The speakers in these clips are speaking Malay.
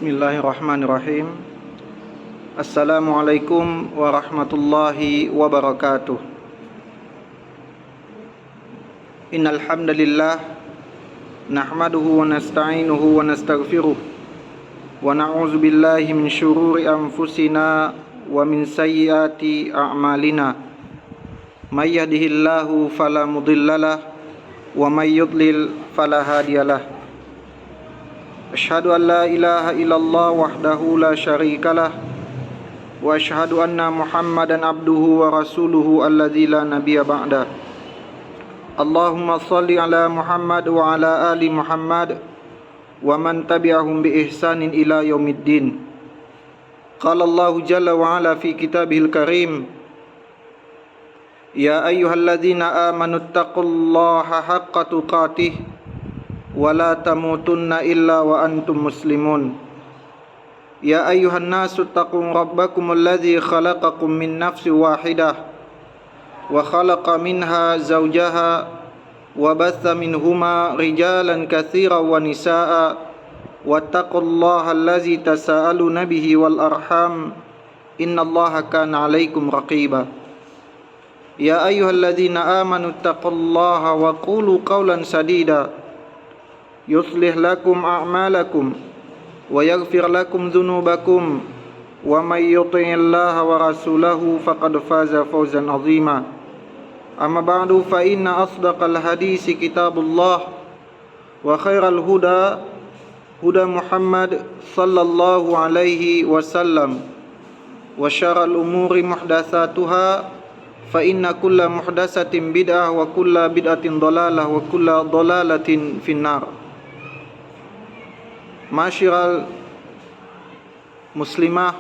Bismillahirrahmanirrahim. Assalamualaikum warahmatullahi wabarakatuh. Innal hamdalillah nahmaduhu wa nasta'inuhu wa nastaghfiruh wa na'udzu billahi min syururi anfusina wa min sayyiati a'malina. May yahdihillahu fala mudhillalah wa may yudlil fala hadiyalah. Asyhadu an la ilaha illallah wahdahu la syarikalah wa asyhadu anna Muhammadan abduhu wa rasuluhu alladzi la nabiyya ba'da. Allahumma shalli ala Muhammad wa ala ali Muhammad wa man tabi'ahum bi ihsanin ila yaumiddin. Qala Allahu jalla wa ala fi kitabihil karim, ya ayyuhalladzina amanuttaqullaha haqqa tuqatih wa la tamutunna illa wa antum muslimun. Ya ayyuhan nasu taqu rabbakumul ladzi khalaqakum min nafsin wahidah wa khalaqa minha zawjaha wa batha minhuma rijalan katsiran wa nisaa wattaqullaha allazi tasaaluna bihi wal arham innallaha kana 'alaikum raqiba. Ya ayyuhalladzina amanu taqullaha wa qulu qawlan sadida yuslih lakum a'malakum wa yaghfir lakum dhunubakum wa may yuti'illaha wa rasulahu faqad faza fawzan 'azima. Amma ba'du, fa inna asdaqal hadisi kitabullah wa khairal huda huda Muhammad sallallahu alaihi wasallam wa syarral umuri muhdatsatuha fa inna kulla muhdatsatin bid'ah wa kulla bid'atin dhalalah wa kulla dhalalatin finnar. Masyiral muslimah,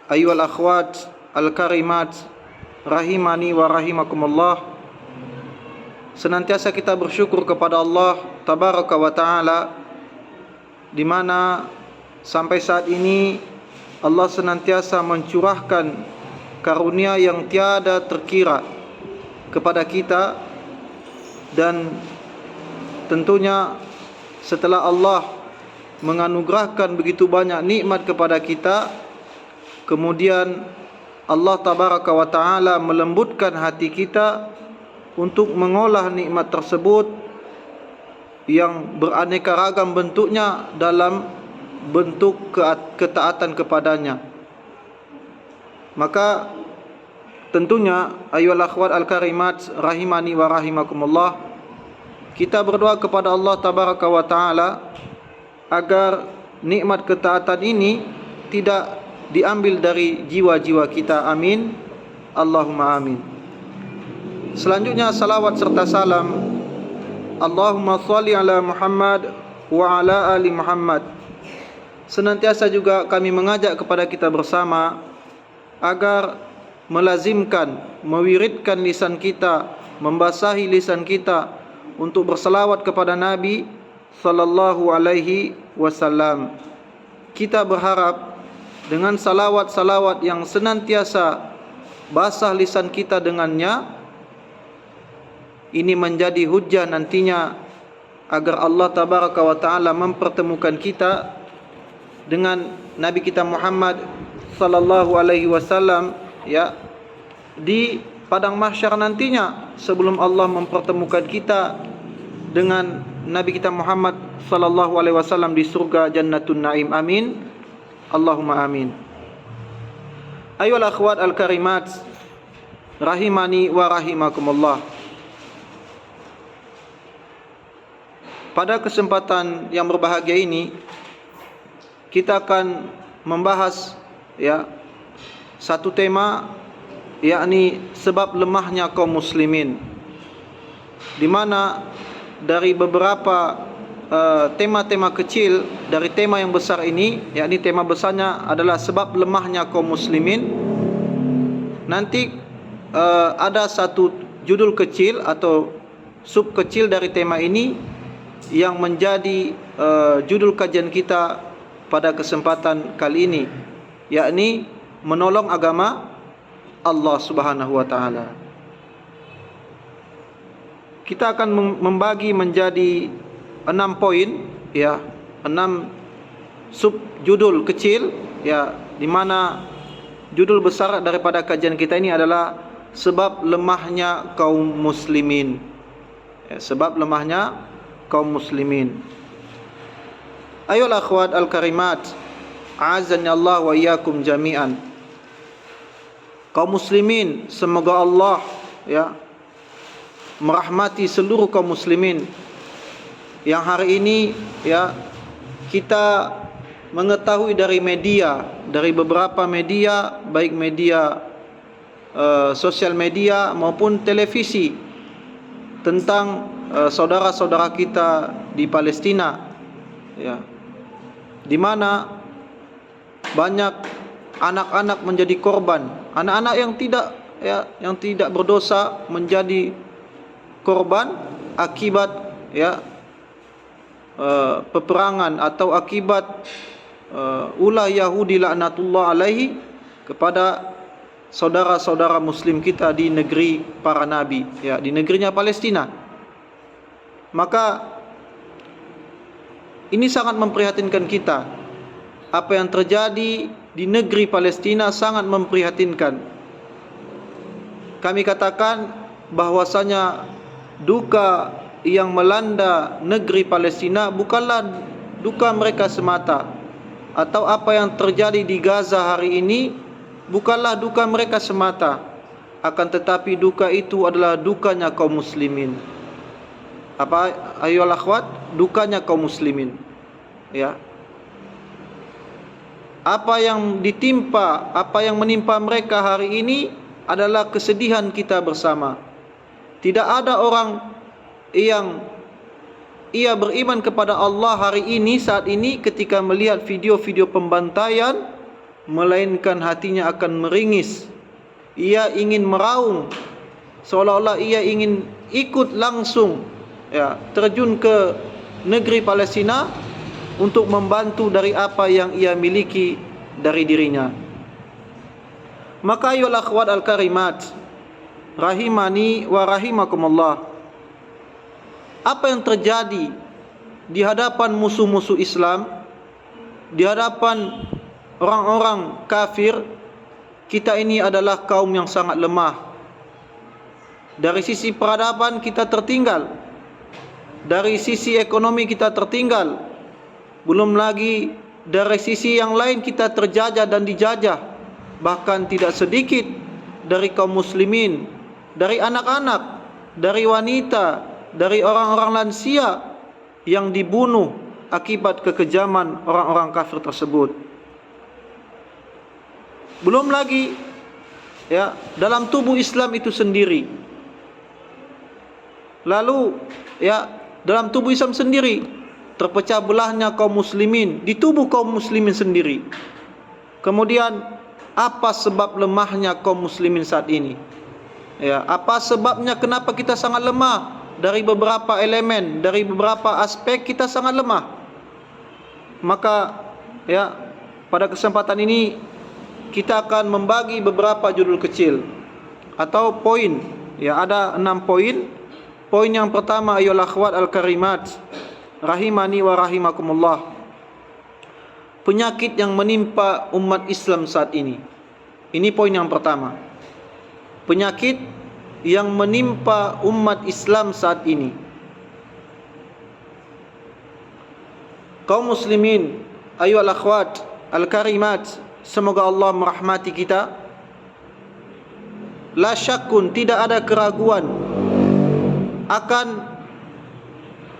ayyuhal akhwat al-karimat, rahimani wa rahimakumullah. Senantiasa kita bersyukur kepada Allah tabaraka wa ta'ala, di mana sampai saat ini Allah senantiasa mencurahkan karunia yang tiada terkira kepada kita. Dan tentunya setelah Allah menganugerahkan begitu banyak nikmat kepada kita, kemudian Allah tabaraka wa ta'ala melembutkan hati kita untuk mengolah nikmat tersebut yang beraneka ragam bentuknya dalam bentuk ketaatan kepadanya. Maka tentunya ayyuhal akhwat al-karimat rahimani wa rahimakumullah, kita berdoa kepada Allah tabaraka wa ta'ala agar nikmat ketaatan ini tidak diambil dari jiwa-jiwa kita. Amin, Allahumma amin. Selanjutnya salawat serta salam, Allahumma shalli ala Muhammad wa ala ali Muhammad. Senantiasa juga kami mengajak kepada kita bersama agar melazimkan, mewiridkan lisan kita, membasahi lisan kita untuk berselawat kepada Nabi sallallahu alaihi wasallam. Kita berharap dengan salawat-salawat yang senantiasa basah lisan kita dengannya, ini menjadi hujjah nantinya agar Allah tabaraka wa ta'ala mempertemukan kita dengan Nabi kita Muhammad sallallahu alaihi wasallam, ya, di padang mahsyar nantinya, sebelum Allah mempertemukan kita dengan Nabi kita Muhammad sallallahu alaihi wasallam di surga Jannatun Naim. Amin, Allahumma amin. Ayyuhal akhwat al-karimat rahimani wa rahimakumullah. Pada kesempatan yang berbahagia ini kita akan membahas, ya, satu tema, yakni sebab lemahnya kaum muslimin, di mana dari beberapa tema-tema kecil dari tema yang besar ini, yakni tema besarnya adalah sebab lemahnya kaum muslimin. Nanti ada satu judul kecil atau sub kecil dari tema ini yang menjadi judul kajian kita pada kesempatan kali ini, yakni menolong agama Allah Subhanahu wa taala. Kita akan membagi menjadi 6 poin, ya, 6 subjudul kecil, ya, di mana judul besar daripada kajian kita ini adalah sebab lemahnya kaum muslimin. Ya, sebab lemahnya kaum muslimin. Ayol akhwat al-karimat, a'azzani Allah wa iyyakum jami'an. Kaum muslimin, semoga Allah, ya, merahmati seluruh kaum muslimin yang hari ini, ya, kita mengetahui dari media, dari beberapa media, baik media sosial media maupun televisi, tentang saudara-saudara kita di Palestina, ya, di mana banyak anak-anak menjadi korban, anak-anak yang tidak berdosa menjadi korban akibat, ya, peperangan atau akibat ulah Yahudi laknatullah alaihi kepada saudara-saudara muslim kita di negeri para nabi, ya, di negerinya Palestina. Maka ini sangat memprihatinkan kita. Apa yang terjadi di negeri Palestina sangat memprihatinkan. Kami katakan bahwasanya duka yang melanda negeri Palestina bukanlah duka mereka semata, atau apa yang terjadi di Gaza hari ini bukanlah duka mereka semata, akan tetapi duka itu adalah dukanya kaum muslimin. Apa, ayolah akhwat, dukanya kaum muslimin, ya. Apa yang ditimpa, apa yang menimpa mereka hari ini adalah kesedihan kita bersama. Tidak ada orang yang ia beriman kepada Allah hari ini, saat ini, ketika melihat video-video pembantaian, melainkan hatinya akan meringis. Ia ingin meraung, seolah-olah ia ingin ikut langsung, ya, terjun ke negeri Palestina untuk membantu dari apa yang ia miliki dari dirinya. Maka ayol akhwat al-karimat, rahimani wa rahimakumullah, apa yang terjadi di hadapan musuh-musuh Islam, di hadapan orang-orang kafir, kita ini adalah kaum yang sangat lemah. Dari sisi peradaban kita tertinggal, dari sisi ekonomi kita tertinggal, belum lagi dari sisi yang lain kita terjajah dan dijajah. Bahkan tidak sedikit dari kaum muslimin, dari anak-anak, dari wanita, dari orang-orang lansia yang dibunuh akibat kekejaman orang-orang kafir tersebut. Belum lagi, ya, dalam tubuh Islam itu sendiri. Lalu, ya, dalam tubuh Islam sendiri terpecah belahnya kaum muslimin, di tubuh kaum muslimin sendiri. Kemudian apa sebab lemahnya kaum muslimin saat ini? Ya, apa sebabnya kenapa kita sangat lemah? Dari beberapa elemen, dari beberapa aspek kita sangat lemah. Maka, ya, pada kesempatan ini kita akan membagi beberapa judul kecil atau poin, ya, ada 6 poin. Poin yang pertama, ayolah akhwat al-karimat, rahimani wa rahimakumullah, penyakit yang menimpa umat Islam saat ini. Ini poin yang pertama. Penyakit yang menimpa umat Islam saat ini. Kaum muslimin, ayolah akhwat al-karimat, semoga Allah merahmati kita. La syakkun, tidak ada keraguan akan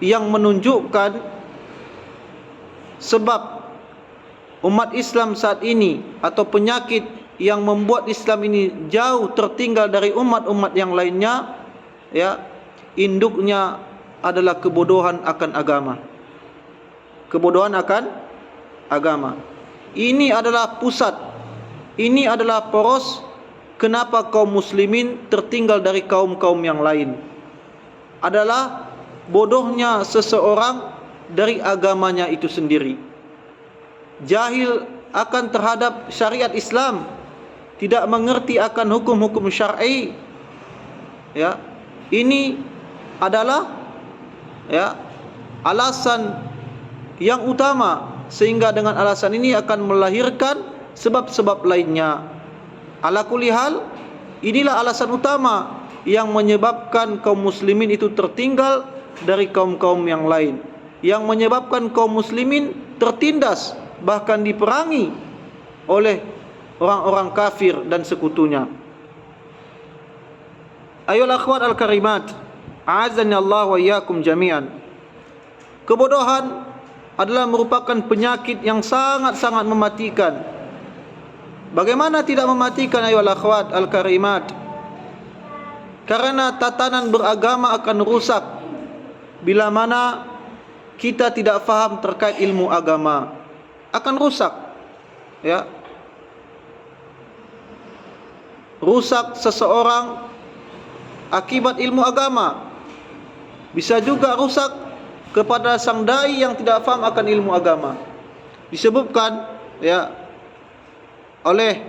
yang menunjukkan sebab umat Islam saat ini, atau penyakit yang membuat Islam ini jauh tertinggal dari umat-umat yang lainnya, ya, induknya adalah kebodohan akan agama. Kebodohan akan agama. Ini adalah pusat, ini adalah poros kenapa kaum muslimin tertinggal dari kaum-kaum yang lain. Adalah bodohnya seseorang dari agamanya itu sendiri. Jahil akan terhadap syariat Islam, tidak mengerti akan hukum-hukum syar'i. Ya, ini adalah, ya, alasan yang utama sehingga dengan alasan ini akan melahirkan sebab-sebab lainnya. Ala kulli hal, inilah alasan utama yang menyebabkan kaum muslimin itu tertinggal dari kaum-kaum yang lain, yang menyebabkan kaum muslimin tertindas, bahkan diperangi oleh orang-orang kafir dan sekutunya. Ayolah akhwat al-karimat, a'azzani Allah wa iyyakum jami'an. Kebodohan adalah merupakan penyakit yang sangat-sangat mematikan. Bagaimana tidak mematikan ayolah akhwat al-karimat? Karena tatanan beragama akan rusak bila mana kita tidak faham terkait ilmu agama. Akan rusak, ya. Rusak seseorang akibat ilmu agama. Bisa juga rusak kepada sang dai yang tidak faham akan ilmu agama. Disebutkan, ya, oleh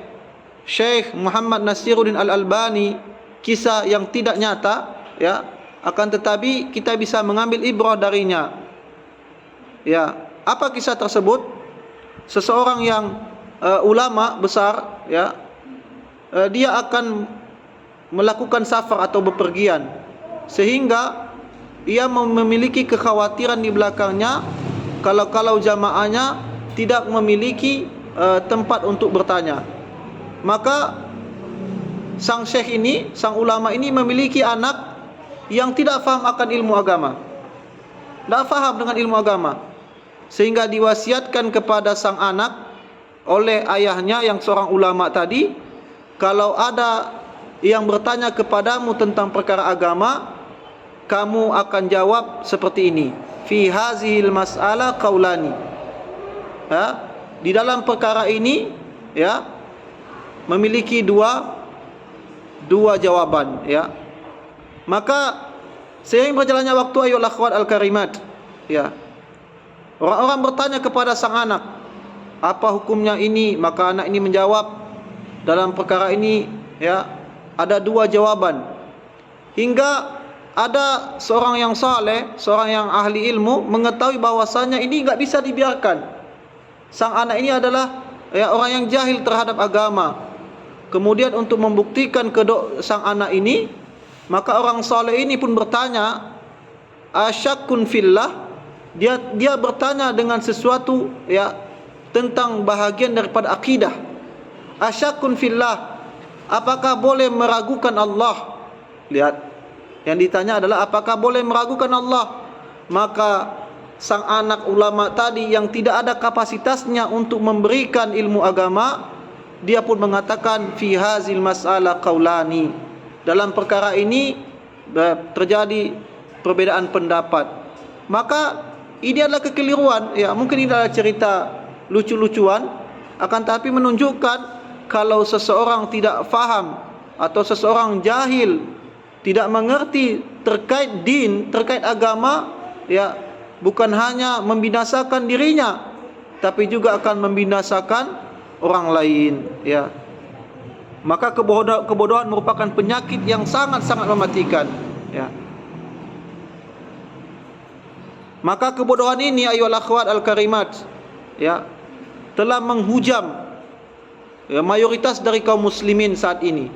Syekh Muhammad Nasiruddin Al-Albani, kisah yang tidak nyata, ya, akan tetapi kita bisa mengambil ibrah darinya. Ya, apa kisah tersebut? Seseorang yang ulama besar, ya, dia akan melakukan safar atau bepergian, sehingga ia memiliki kekhawatiran di belakangnya kalau jamaahnya tidak memiliki tempat untuk bertanya. Maka sang syekh ini, sang ulama ini memiliki anak yang tidak faham akan ilmu agama, tidak faham dengan ilmu agama, sehingga diwasiatkan kepada sang anak oleh ayahnya yang seorang ulama tadi, kalau ada yang bertanya kepadamu tentang perkara agama, kamu akan jawab seperti ini, fi hazihil mas'alah qaulani, ya, di dalam perkara ini, ya, memiliki dua jawaban, ya. Maka seiring berjalannya waktu ayolah akhwat al-karimat, ya, orang-orang bertanya kepada sang anak, apa hukumnya ini? Maka anak ini menjawab, dalam perkara ini, ya, ada dua jawaban. Hingga ada seorang yang saleh, seorang yang ahli ilmu mengetahui bahwasanya ini enggak bisa dibiarkan. Sang anak ini adalah, ya, orang yang jahil terhadap agama. Kemudian untuk membuktikan sang anak ini, maka orang saleh ini pun bertanya, asyakkun fillah. Dia bertanya dengan sesuatu, ya, tentang bahagian daripada akidah. Asyakkun fillah, apakah boleh meragukan Allah? Lihat, yang ditanya adalah apakah boleh meragukan Allah. Maka sang anak ulama tadi yang tidak ada kapasitasnya untuk memberikan ilmu agama, dia pun mengatakan fi hazil mas'alah qaulani, dalam perkara ini terjadi perbedaan pendapat. Maka ini adalah kekeliruan, ya, mungkin ini adalah cerita lucu-lucuan, akan tapi menunjukkan kalau seseorang tidak faham atau seseorang jahil, tidak mengerti terkait din, terkait agama, ya, bukan hanya membinasakan dirinya, tapi juga akan membinasakan orang lain, ya. Maka kebodohan merupakan penyakit yang sangat-sangat mematikan, ya. Maka kebodohan ini ayolah akhwat al-karimat, ya, telah menghujam, ya, mayoritas dari kaum muslimin saat ini,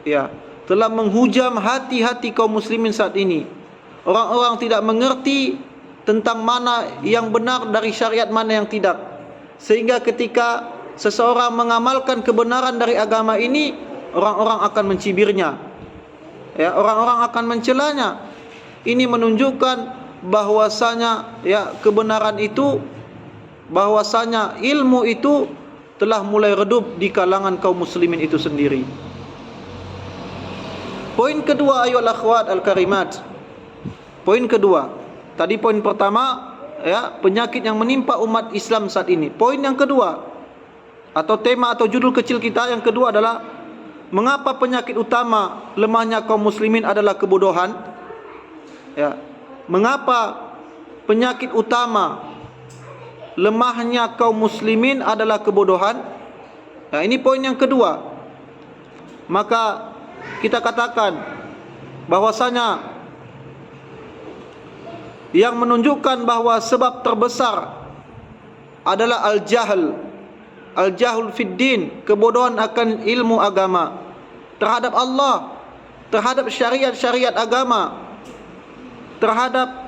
ya, telah menghujam hati-hati kaum muslimin saat ini. Orang-orang tidak mengerti tentang mana yang benar dari syariat, mana yang tidak, sehingga ketika seseorang mengamalkan kebenaran dari agama ini, orang-orang akan mencibirnya, ya, orang-orang akan mencelanya. Ini menunjukkan bahwasanya, ya, kebenaran itu, bahwasanya ilmu itu telah mulai redup di kalangan kaum muslimin itu sendiri. Poin kedua ayolah akhwat al-karimat. Poin kedua. Tadi poin pertama, ya, penyakit yang menimpa umat Islam saat ini. Poin yang kedua, atau tema atau judul kecil kita yang kedua adalah mengapa penyakit utama lemahnya kaum muslimin adalah kebodohan, ya. Mengapa penyakit utama lemahnya kaum muslimin adalah kebodohan? Nah, ini poin yang kedua. Maka kita katakan bahwasanya yang menunjukkan bahwa sebab terbesar adalah al-jahl. Al-jahl fid din, kebodohan akan ilmu agama terhadap Allah, terhadap syariat-syariat agama, terhadap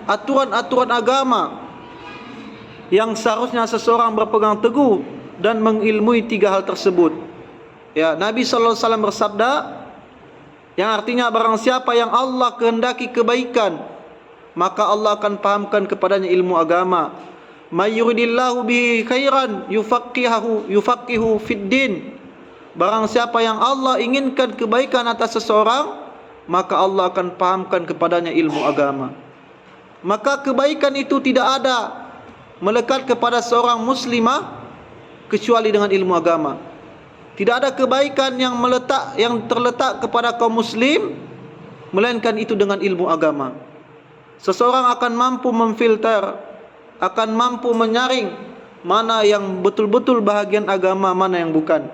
aturan-aturan agama yang seharusnya seseorang berpegang teguh dan mengilmui 3 hal tersebut. Nabi sallallahu alaihi wasallam bersabda, yang artinya barang siapa yang Allah kehendaki kebaikan, maka Allah akan pahamkan kepadanya ilmu agama. May yuridillahu bihi khairan yufaqihu fid din. Barang siapa yang Allah inginkan kebaikan atas seseorang, maka Allah akan pahamkan kepadanya ilmu agama. Maka kebaikan itu tidak ada melekat kepada seorang muslimah kecuali dengan ilmu agama. Tidak ada kebaikan yang terletak kepada kaum muslim melainkan itu dengan ilmu agama. Seseorang akan mampu memfilter, akan mampu menyaring mana yang betul-betul bahagian agama, mana yang bukan,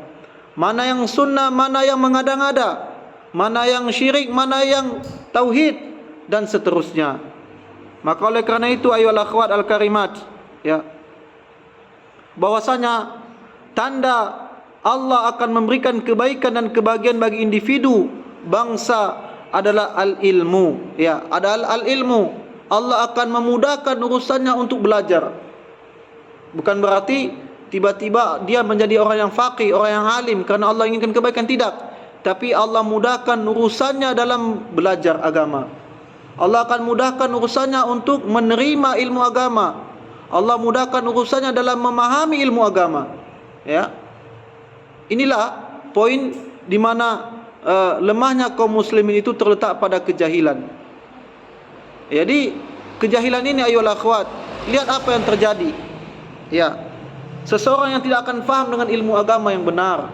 mana yang sunnah, mana yang mengada-ngada, mana yang syirik, mana yang tauhid, dan seterusnya. Maka oleh kerana itu ayolah akhwat al-karimat, bahwasanya tanda Allah akan memberikan kebaikan dan kebahagiaan bagi individu bangsa adalah al-ilmu. Adalah al-ilmu. Allah akan memudahkan urusannya untuk belajar. Bukan berarti tiba-tiba dia menjadi orang yang faqih, orang yang alim kerana Allah inginkan kebaikan, tidak. Tapi Allah mudahkan urusannya dalam belajar agama. Allah akan mudahkan urusannya untuk menerima ilmu agama. Allah mudahkan urusannya dalam memahami ilmu agama. Inilah poin di mana lemahnya kaum muslimin itu terletak pada kejahilan. Jadi kejahilan ini ayolah akhwat, lihat apa yang terjadi. Seseorang yang tidak akan faham dengan ilmu agama yang benar,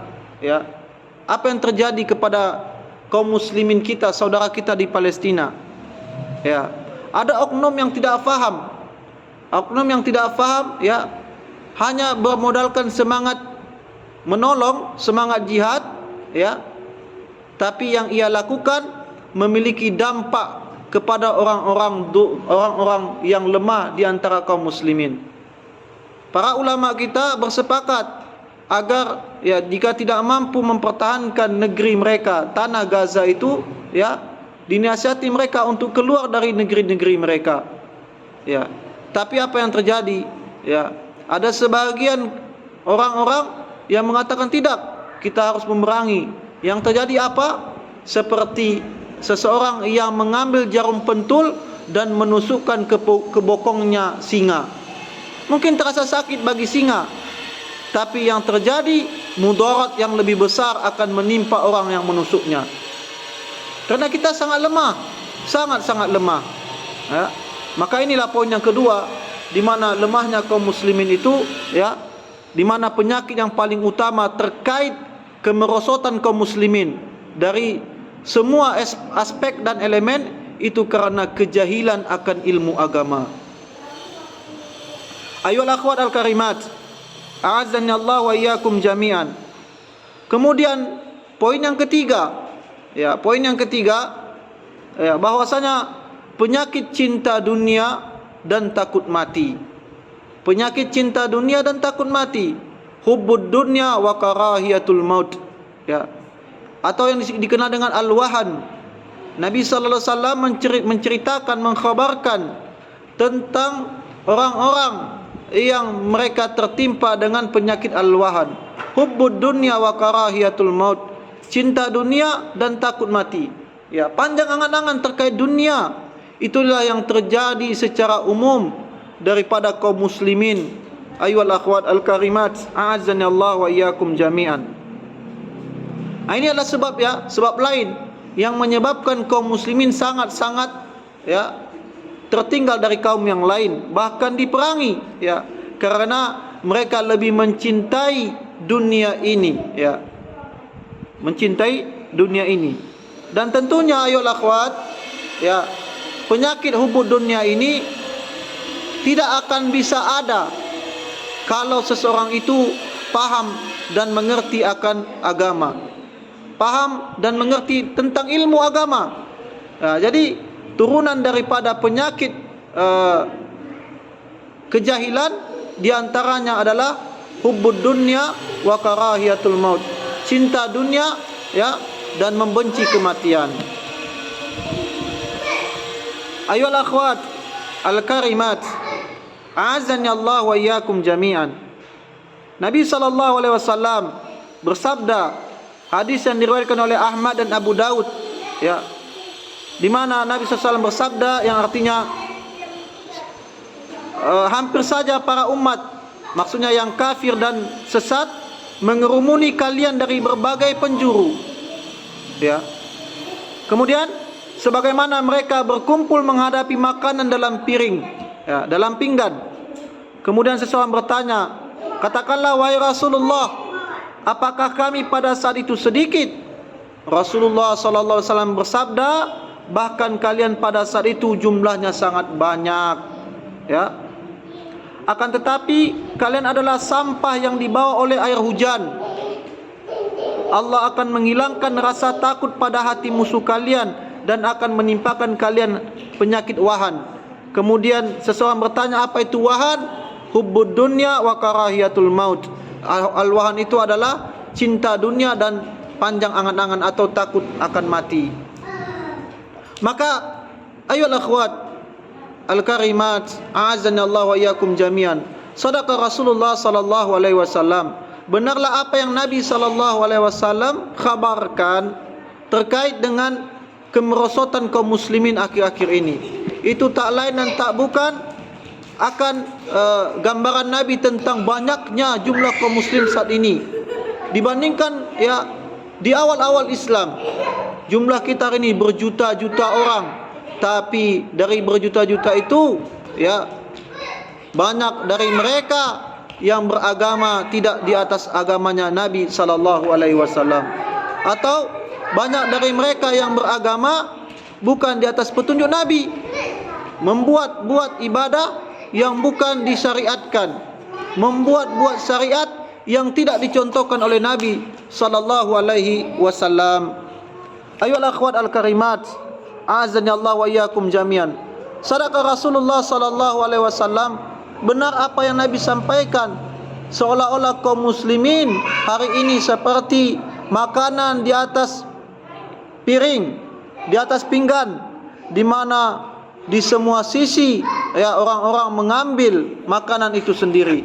apa yang terjadi kepada kaum muslimin kita, saudara kita di Palestina. Ada oknum yang tidak faham. Oknum yang tidak faham hanya bermodalkan semangat menolong, semangat jihad, tapi yang ia lakukan memiliki dampak kepada orang-orang yang lemah di antara kaum muslimin. Para ulama kita bersepakat agar jika tidak mampu mempertahankan negeri mereka, tanah Gaza itu, dinasihati mereka untuk keluar dari negeri-negeri mereka. Tapi apa yang terjadi? Ada sebahagian orang-orang yang mengatakan tidak, kita harus memerangi. Yang terjadi apa? Seperti seseorang yang mengambil jarum pentul dan menusukkan ke bokongnya singa. Mungkin terasa sakit bagi singa, tapi yang terjadi mudarat yang lebih besar akan menimpa orang yang menusuknya. Kerana kita sangat lemah, sangat-sangat lemah. Maka inilah poin yang kedua, di mana lemahnya kaum muslimin itu, di mana penyakit yang paling utama terkait kemerosotan kaum muslimin dari semua aspek dan elemen itu karena kejahilan akan ilmu agama. Ayol akhwat al-karimat, a'azzani Allah wa iyyakum jami'an. Kemudian poin yang ketiga, bahwasanya penyakit cinta dunia dan takut mati. Penyakit cinta dunia dan takut mati. Hubbud dunya wa karahiyatul maut. Atau yang dikenal dengan al-wahan. Nabi sallallahu alaihi wasallam menceritakan, mengkhabarkan tentang orang-orang yang mereka tertimpa dengan penyakit al-wahan. Hubbud dunya wa karahiyatul maut. Cinta dunia dan takut mati. Panjang angan-angan terkait dunia. Itulah yang terjadi secara umum daripada kaum muslimin. Ayyuhal akhwat al-karimat, a'azzani Allah wa iyyakum jami'an. Ini adalah sebab lain yang menyebabkan kaum muslimin sangat-sangat tertinggal dari kaum yang lain, bahkan diperangi, karena mereka lebih mencintai dunia ini, mencintai dunia ini. Dan tentunya ayolah akhwat, penyakit hubud dunia ini tidak akan bisa ada kalau seseorang itu paham dan mengerti akan agama, paham dan mengerti tentang ilmu agama. Jadi turunan daripada penyakit kejahilan di antaranya adalah hubbud dunya wa karahiyatul maut. Cinta dunia, ya, dan membenci kematian. Ayol akhwat al-karimat, a'azzani Allah wa iyyakum jami'an. Nabi sallallahu alaihi wasallam bersabda, hadis yang diriwayatkan oleh Ahmad dan Abu Daud, ya, di mana Nabi SAW bersabda yang artinya hampir saja para umat, maksudnya yang kafir dan sesat, mengerumuni kalian dari berbagai penjuru, ya. Kemudian sebagaimana mereka berkumpul menghadapi makanan dalam piring, ya, dalam pinggan. Kemudian seseorang bertanya, katakanlah wahai Rasulullah, apakah kami pada saat itu sedikit? Rasulullah sallallahu alaihi wasallam bersabda, bahkan kalian pada saat itu jumlahnya sangat banyak, ya. Akan tetapi kalian adalah sampah yang dibawa oleh air hujan. Allah akan menghilangkan rasa takut pada hati musuh kalian dan akan menimpakan kalian penyakit wahan. Kemudian seseorang bertanya, apa itu wahan? Hubbud dunya wa karahiyatul maut. Al-wahan itu adalah cinta dunia dan panjang angan-angan atau takut akan mati. Maka ayolah akhwat al-karimat, a'azzani Allah wa iyyakum jami'an. Sadaqa Rasulullah sallallahu alaihi wasallam. Benarlah apa yang Nabi sallallahu alaihi wasallam khabarkan terkait dengan kemerosotan kaum muslimin akhir-akhir ini. Itu tak lain dan tak bukan akan gambaran Nabi tentang banyaknya jumlah kaum muslim saat ini dibandingkan, ya, di awal-awal Islam. Jumlah kita hari ini berjuta-juta orang, tapi dari berjuta-juta itu, ya, banyak dari mereka yang beragama tidak di atas agamanya Nabi sallallahu alaihi wasallam, atau banyak dari mereka yang beragama bukan di atas petunjuk Nabi, membuat ibadah yang bukan disyariatkan, membuat syariat yang tidak dicontohkan oleh Nabi sallallahu alaihi wasallam. Ayol akhwat al-karimat, a'azzani Allah wa iyyakum jami'an. Sadaqa Rasulullah sallallahu alaihi wasallam, benar apa yang Nabi sampaikan, seolah-olah kaum muslimin hari ini seperti makanan di atas piring, di atas pinggan, di mana di semua sisi, ya, orang-orang mengambil makanan itu sendiri.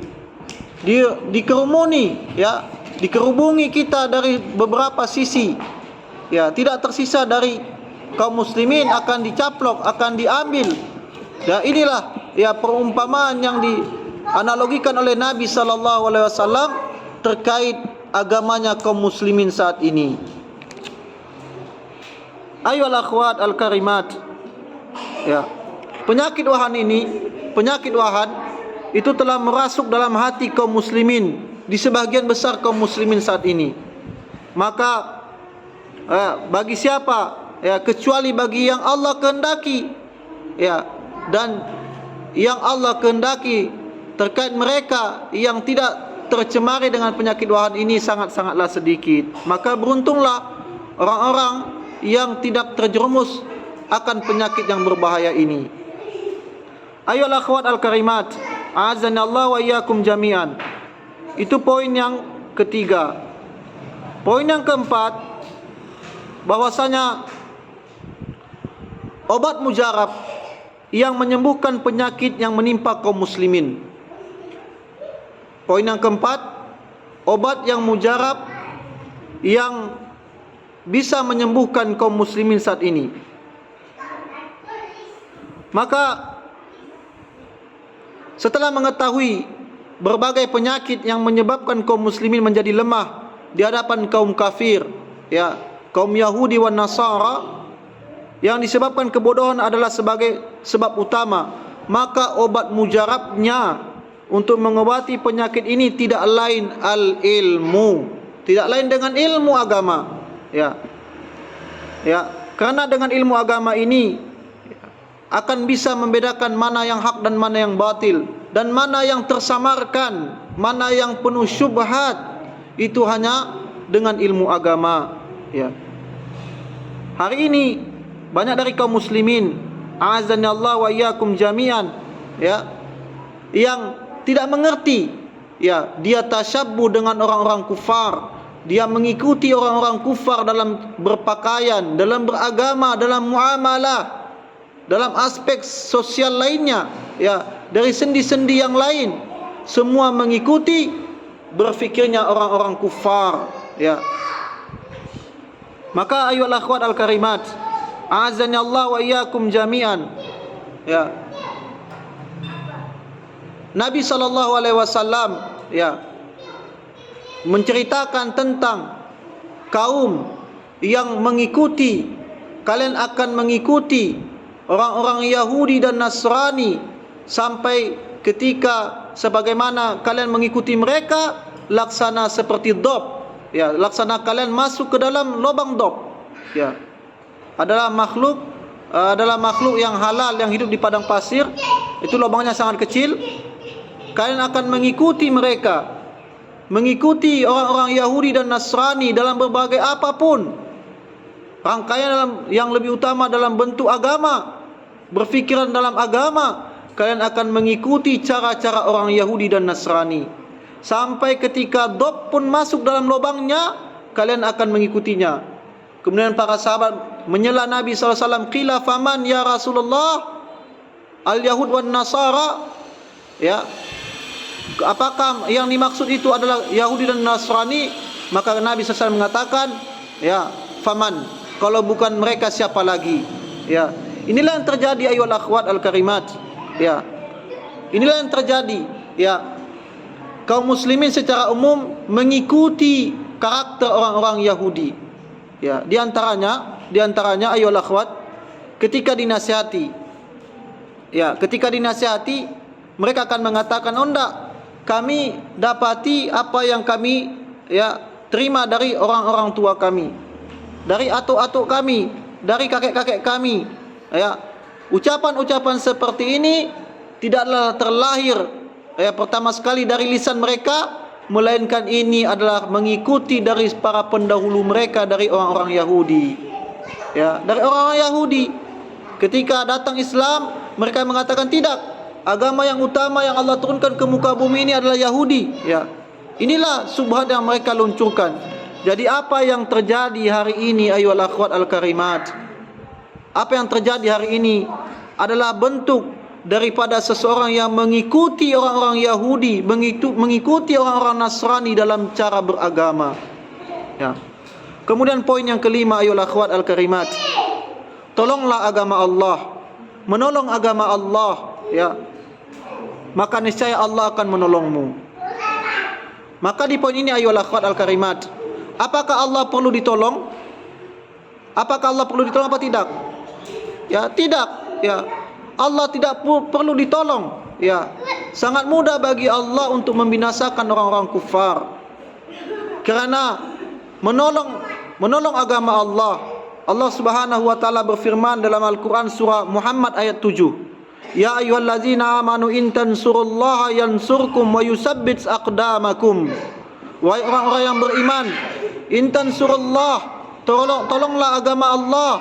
Dikerumuni, ya, dikerubungi kita dari beberapa sisi, ya, tidak tersisa dari kaum muslimin akan dicaplok, akan diambil. Dan inilah, ya, perumpamaan yang dianalogikan oleh Nabi sallallahu alaihi wasallam terkait agamanya kaum muslimin saat ini. Ayol akhwat al-karimat, ya, penyakit wahan itu telah merasuk dalam hati kaum muslimin, di sebagian besar kaum muslimin saat ini. Maka bagi siapa, ya, kecuali bagi yang Allah kehendaki, ya, dan yang Allah kehendaki terkait mereka yang tidak tercemari dengan penyakit wahan ini sangat-sangatlah sedikit. Maka beruntunglah orang-orang yang tidak terjerumus akan penyakit yang berbahaya ini. Ayol akhwat al-karimat, a'azzani Allah wa iyyakum jami'an. Itu poin yang ketiga. Poin yang keempat, bahwasanya obat mujarab yang menyembuhkan penyakit yang menimpa kaum muslimin. Poin yang keempat, obat yang mujarab yang bisa menyembuhkan kaum muslimin saat ini. Maka setelah mengetahui berbagai penyakit yang menyebabkan kaum muslimin menjadi lemah di hadapan kaum kafir, ya, kaum Yahudi wan Nasara, yang disebabkan kebodohan adalah sebagai sebab utama, maka obat mujarabnya untuk mengobati penyakit ini tidak lain al-ilmu, tidak lain dengan ilmu agama, ya, karena dengan ilmu agama ini akan bisa membedakan mana yang hak dan mana yang batil, dan mana yang tersamarkan, mana yang penuh syubhat. Itu hanya dengan ilmu agama, ya. Hari ini banyak dari kaum muslimin, a'azzani Allah wa iyyakum jami'an, ya, yang tidak mengerti, ya, dia tasyabbuh dengan orang-orang kufar, dia mengikuti orang-orang kufar dalam berpakaian, dalam beragama, dalam muamalah, dalam aspek sosial lainnya, ya, dari sendi-sendi yang lain, semua mengikuti berfikirnya orang-orang kufar, ya. Maka ayuhal akhwat al-karimat, a'azzani Allah wa iyyakum jami'an, ya. Nabi SAW, ya, menceritakan tentang kaum yang mengikuti, kalian akan mengikuti orang-orang Yahudi dan Nasrani sampai ketika sebagaimana kalian mengikuti mereka, laksana seperti dob, ya, laksana kalian masuk ke dalam lubang dob, ya. Adalah makhluk yang halal yang hidup di padang pasir, itu lubangnya sangat kecil. Kalian akan mengikuti mereka, mengikuti orang-orang Yahudi dan Nasrani dalam berbagai apapun, rangkaian yang lebih utama dalam bentuk agama, berfikiran dalam agama. Kalian akan mengikuti cara-cara orang Yahudi dan Nasrani sampai ketika dob pun masuk dalam lubangnya, kalian akan mengikutinya. Kemudian para sahabat menyela Nabi SAW, qila faman ya Rasulullah, al-Yahud wan Nasara, ya, apakah yang dimaksud itu adalah Yahudi dan Nasrani? Maka Nabi SAW mengatakan, ya, faman, kalau bukan mereka siapa lagi? Ya, inilah yang terjadi ayuhal akhwat al-karimat, ya. Inilah yang terjadi, ya. Kaum muslimin secara umum mengikuti karakter orang-orang Yahudi, ya. Di antaranya ayuhal akhwat, ketika dinasihati, ya, ketika dinasihati, mereka akan mengatakan, oh enggak, kami dapati apa yang kami, ya, terima dari orang-orang tua kami, dari atuk-atuk kami, dari kakek-kakek kami, ya. Ucapan-ucapan seperti ini tidaklah terlahir, ya, pertama sekali dari lisan mereka, melainkan ini adalah mengikuti dari para pendahulu mereka, dari orang-orang Yahudi, ya, dari orang-orang Yahudi. Ketika datang Islam, mereka mengatakan tidak, agama yang utama yang Allah turunkan ke muka bumi ini adalah Yahudi, ya. Inilah subhat yang mereka luncurkan. Jadi apa yang terjadi hari ini ayuhal akhwat al-karimat, apa yang terjadi hari ini adalah bentuk daripada seseorang yang mengikuti orang-orang Yahudi, mengikuti orang-orang Nasrani dalam cara beragama, ya. Kemudian poin yang kelima ayuhal akhwat al-karimat, tolonglah agama Allah, menolong agama Allah, ya, maka niscaya Allah akan menolongmu. Maka di poin ini ayuhal akhwat al-karimat, apakah Allah perlu ditolong? Apakah Allah perlu ditolong apa tidak? Ya, tidak, ya. Allah tidak perlu ditolong, ya. Sangat mudah bagi Allah untuk membinasakan orang-orang kufar. Kerana menolong agama Allah, Allah Subhanahu wa taala berfirman dalam Al-Quran surah Muhammad ayat 7, ya ayyuhallazina amanu in tansurullaha yansurkum wa yusabbit aqdamakum. Wahai orang-orang yang beriman, in tansurullah, tolonglah agama Allah,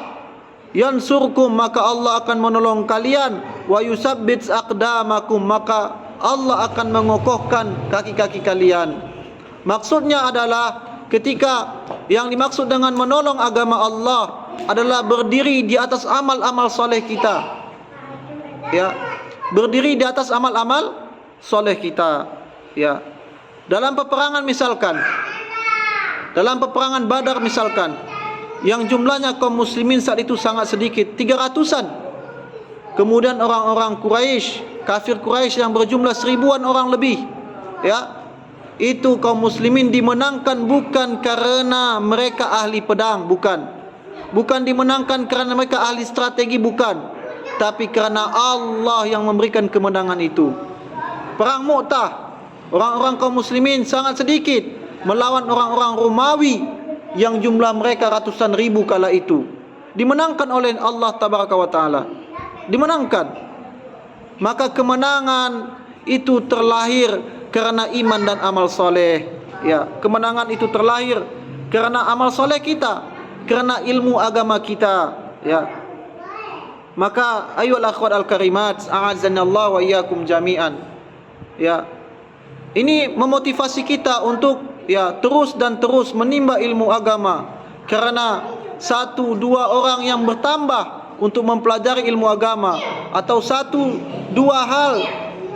yansurkum, maka Allah akan menolong kalian, wa yusabbit aqdamakum, maka Allah akan mengokohkan kaki-kaki kalian. Maksudnya adalah ketika yang dimaksud dengan menolong agama Allah adalah berdiri di atas amal-amal soleh kita, ya, berdiri di atas amal-amal soleh kita, ya. Dalam peperangan misalkan, dalam peperangan Badar misalkan, yang jumlahnya kaum muslimin saat itu sangat sedikit, 300-an. Kemudian orang-orang Quraisy, kafir Quraisy yang berjumlah 1000-an orang lebih, ya, itu kaum muslimin dimenangkan bukan karena mereka ahli pedang, bukan dimenangkan karena mereka ahli strategi, bukan, tapi karena Allah yang memberikan kemenangan itu. Perang Mu'tah, orang-orang kaum muslimin sangat sedikit melawan orang-orang Romawi yang jumlah mereka ratusan ribu kala itu, dimenangkan oleh Allah tabaraka wa taala, dimenangkan. Maka kemenangan itu terlahir karena iman dan amal soleh, ya. Kemenangan itu terlahir karena amal soleh kita, karena ilmu agama kita, ya. Maka ayuhal akhwat al-karimat, a'azzani Allah wa iyyakum jami'an, ya. Ini memotivasi kita untuk terus dan terus menimba ilmu agama. Karena satu dua orang yang bertambah untuk mempelajari ilmu agama, atau satu dua hal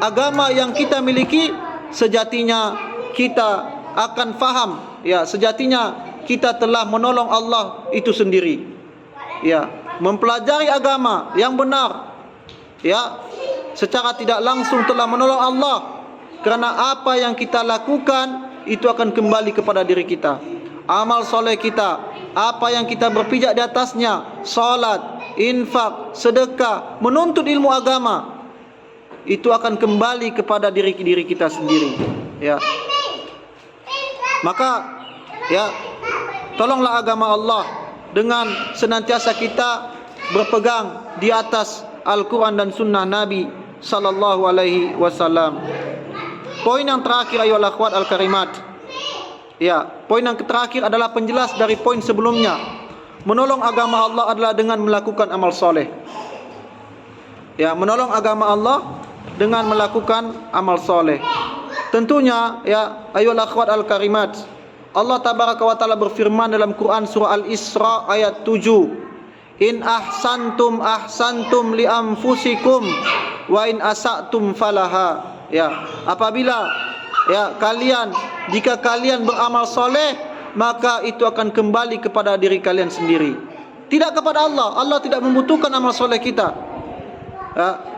agama yang kita miliki, sejatinya kita akan faham, sejatinya kita telah menolong Allah itu sendiri. Mempelajari agama yang benar, secara tidak langsung telah menolong Allah, kerana apa yang kita lakukan itu akan kembali kepada diri kita. Amal soleh kita, apa yang kita berpijak di atasnya, salat, infak, sedekah, menuntut ilmu agama, itu akan kembali kepada diri kita sendiri. Maka tolonglah agama Allah dengan senantiasa kita berpegang di atas Al-Quran dan Sunnah Nabi sallallahu alaihi wasallam. Poin yang terakhir ayolah akhwat al-karimat. Poin yang terakhir adalah penjelas dari poin sebelumnya. Menolong agama Allah adalah dengan melakukan amal soleh. Menolong agama Allah dengan melakukan amal soleh. Tentunya ayolah akhwat al-karimat, Allah tabaraka wa taala berfirman dalam Quran surah Al-Isra ayat 7. In ahsantum ahsantum li anfusikum wa in asatum falaha. Apabila jika kalian beramal soleh, maka itu akan kembali kepada diri kalian sendiri, tidak kepada Allah. Allah tidak membutuhkan amal soleh kita.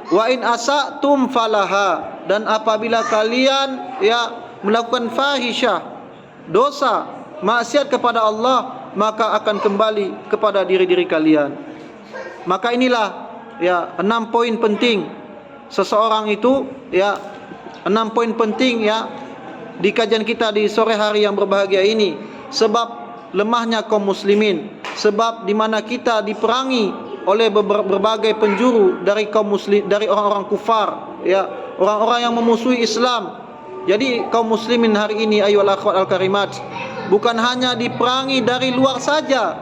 Wa in asatum falaha, dan apabila kalian melakukan fahisyah, dosa, maksiat kepada Allah, maka akan kembali kepada diri-diri kalian. Maka inilah 6 poin penting seseorang itu, 6 poin penting di kajian kita di sore hari yang berbahagia ini. Sebab lemahnya kaum muslimin, sebab di mana kita diperangi oleh berbagai penjuru dari kaum muslim, dari orang-orang kufar, orang-orang yang memusuhi Islam. Jadi kaum muslimin hari ini ayolah akhwat al-karimat, bukan hanya diperangi dari luar saja,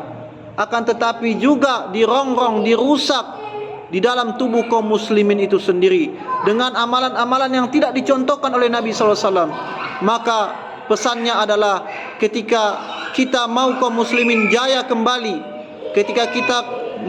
akan tetapi juga dirongrong, dirusak di dalam tubuh kaum muslimin itu sendiri dengan amalan-amalan yang tidak dicontohkan oleh Nabi sallallahu alaihi wasallam. Maka pesannya adalah, ketika kita mau kaum muslimin jaya kembali, ketika kita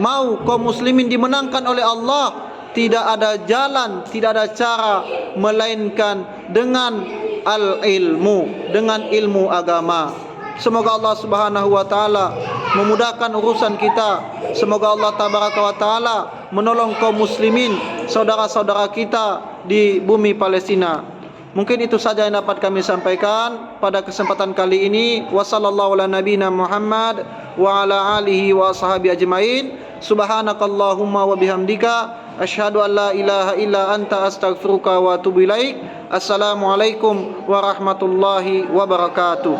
mau kaum muslimin dimenangkan oleh Allah, tidak ada jalan, tidak ada cara melainkan dengan al-ilmu, dengan ilmu agama. Semoga Allah Subhanahu wa taala memudahkan urusan kita. Semoga Allah tabaraka wa taala menolong kaum muslimin, saudara-saudara kita di bumi Palestina. Mungkin itu saja yang dapat kami sampaikan pada kesempatan kali ini. Wassallallahu ala nabiyina Muhammad wa ala alihi wa ashabi ajmain. Subhanakallahumma wa bihamdika asyhadu an la ilaha illa anta astaghfiruka wa atubu ilaik. Assalamualaikum warahmatullahi wabarakatuh.